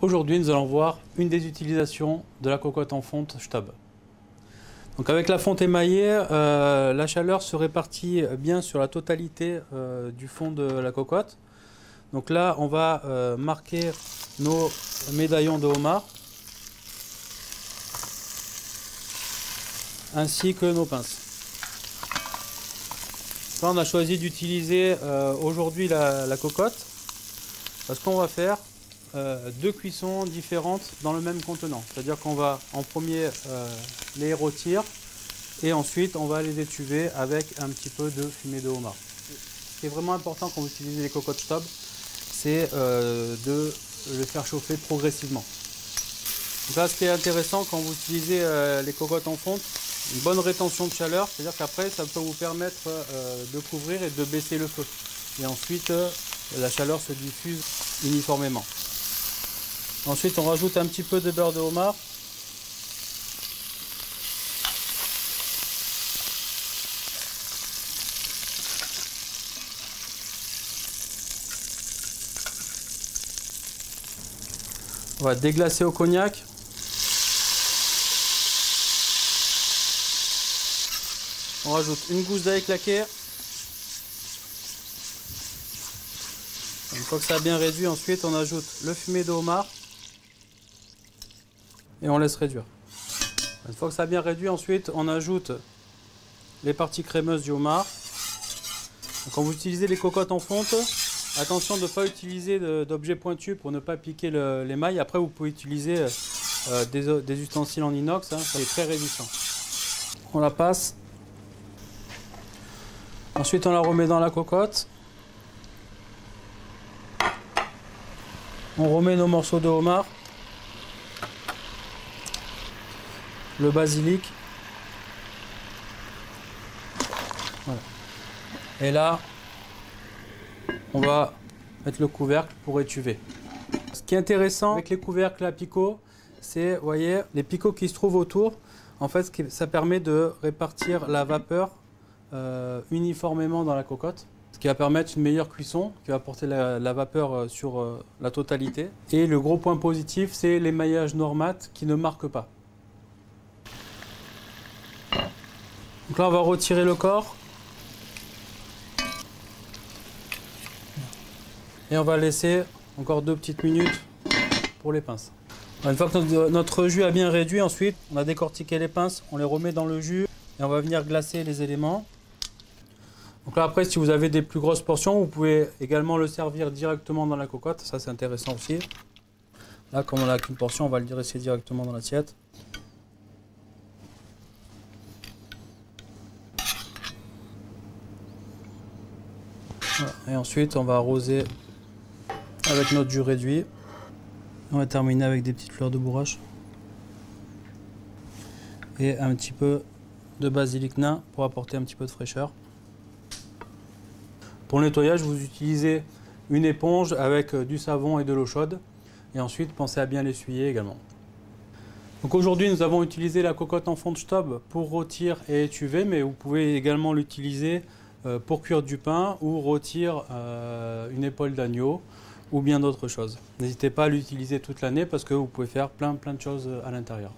Aujourd'hui, nous allons voir une des utilisations de la cocotte en fonte Staub. Donc avec la fonte émaillée, la chaleur se répartit bien sur la totalité du fond de la cocotte. Donc là, on va marquer nos médaillons de homard ainsi que nos pinces. Là, on a choisi d'utiliser aujourd'hui la cocotte parce qu'on va faire deux cuissons différentes dans le même contenant. C'est-à-dire qu'on va en premier les rôtir et ensuite on va les étuver avec un petit peu de fumée de homard. Ce qui est vraiment important quand vous utilisez les cocottes Staub, c'est de le faire chauffer progressivement. Donc là, ce qui est intéressant quand vous utilisez les cocottes en fonte, une bonne rétention de chaleur, c'est-à-dire qu'après ça peut vous permettre de couvrir et de baisser le feu. Et ensuite la chaleur se diffuse uniformément. Ensuite on rajoute un petit peu de beurre de homard. On va déglacer au cognac. On rajoute une gousse d'ail claqué. Une fois que ça a bien réduit, ensuite on ajoute le fumet de homard et on laisse réduire. Une fois que ça a bien réduit, ensuite on ajoute les parties crémeuses du homard. Donc, quand vous utilisez les cocottes en fonte, attention de ne pas utiliser d'objets pointus pour ne pas piquer l'émail. Après, vous pouvez utiliser des ustensiles en inox, hein, ça est très résistant. On la passe. Ensuite, on la remet dans la cocotte. On remet nos morceaux de homard, le basilic. Voilà. Et là, on va mettre le couvercle pour étuver. Ce qui est intéressant avec les couvercles à picots, c'est, vous voyez, les picots qui se trouvent autour. En fait, ça permet de répartir la vapeur uniformément dans la cocotte, ce qui va permettre une meilleure cuisson, qui va apporter la vapeur sur la totalité. Et le gros point positif, c'est l'émaillage noir mat qui ne marque pas. Donc là, on va retirer le corps. Et on va laisser encore 2 petites minutes pour les pinces. Une fois que notre jus a bien réduit, ensuite, on a décortiqué les pinces, on les remet dans le jus et on va venir glacer les éléments. Donc là, après, si vous avez des plus grosses portions, vous pouvez également le servir directement dans la cocotte. Ça, c'est intéressant aussi. Là, comme on n'a qu'une portion, on va le dresser directement dans l'assiette. Voilà. Et ensuite, on va arroser avec notre jus réduit. On va terminer avec des petites fleurs de bourrache. Et un petit peu de basilic nain pour apporter un petit peu de fraîcheur. Pour le nettoyage, vous utilisez une éponge avec du savon et de l'eau chaude. Et ensuite, pensez à bien l'essuyer également. Donc aujourd'hui, nous avons utilisé la cocotte en fonte Staub pour rôtir et étuver, mais vous pouvez également l'utiliser pour cuire du pain ou rôtir une épaule d'agneau ou bien d'autres choses. N'hésitez pas à l'utiliser toute l'année parce que vous pouvez faire plein de choses à l'intérieur.